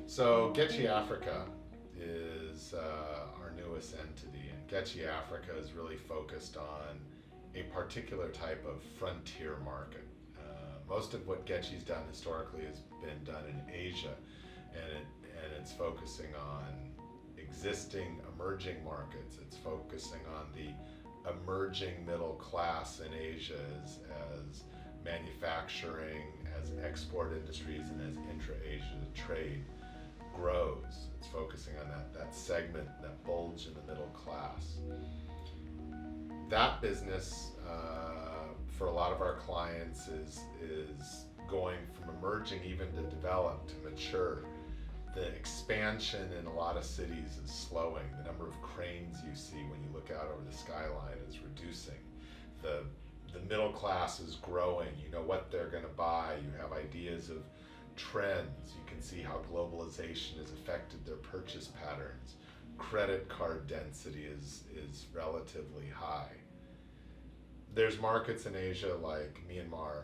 So Getchee Africa is our newest entity, and Getchee Africa is really focused on a particular type of frontier market. Most of what Getchee's done historically has been done in Asia, and it's focusing on existing emerging markets. It's focusing on the emerging middle class in Asia as manufacturing, as export industries, and as intra-Asia trade grows. It's focusing on that segment, that bulge in the middle class. That business, for a lot of our clients, is going from emerging even to developed to mature. The expansion in a lot of cities is slowing. The number of cranes you see when you look out over the skyline is reducing. The middle class is growing. You know what they're going to buy. You have ideas of trends. You can see how globalization has affected their purchase patterns. Credit card density is relatively high. There's markets in Asia like Myanmar,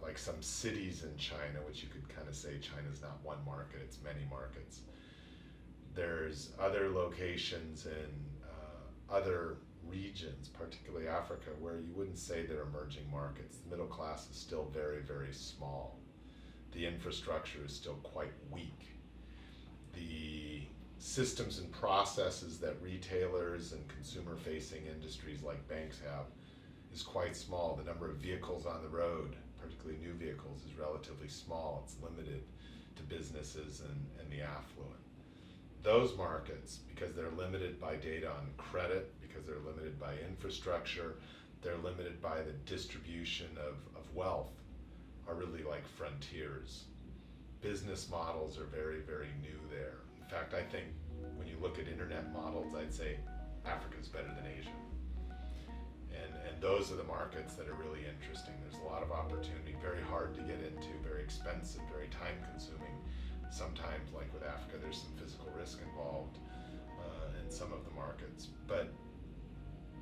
like some cities in China, which you could kind of say China's not one market, it's many markets. There's other locations in other regions, particularly Africa, where you wouldn't say they're emerging markets. The middle class is still very, very small. The infrastructure is still quite weak. The systems and processes that retailers and consumer-facing industries like banks have is quite small. The number of vehicles on the road, particularly new vehicles, is relatively small. It's limited to businesses and the affluent. Those markets, because they're limited by data on credit, because they're limited by infrastructure, they're limited by the distribution of wealth, are really like frontiers. Business models are very, very new there. In fact, I think when you look at internet models, I'd say Africa's better than Asia. And those are the markets that are really interesting. There's a lot of opportunity, very hard to get into, very expensive, very time consuming. Sometimes, like with Africa, there's some physical risk involved in some of the markets. But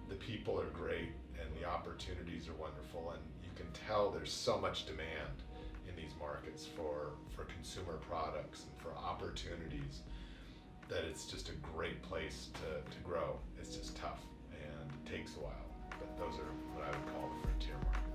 the people are great and the opportunities are wonderful, and you can tell there's so much demand in these markets for consumer products and for opportunities that it's just a great place to grow. It's just tough and takes a while, but those are what I would call the frontier markets.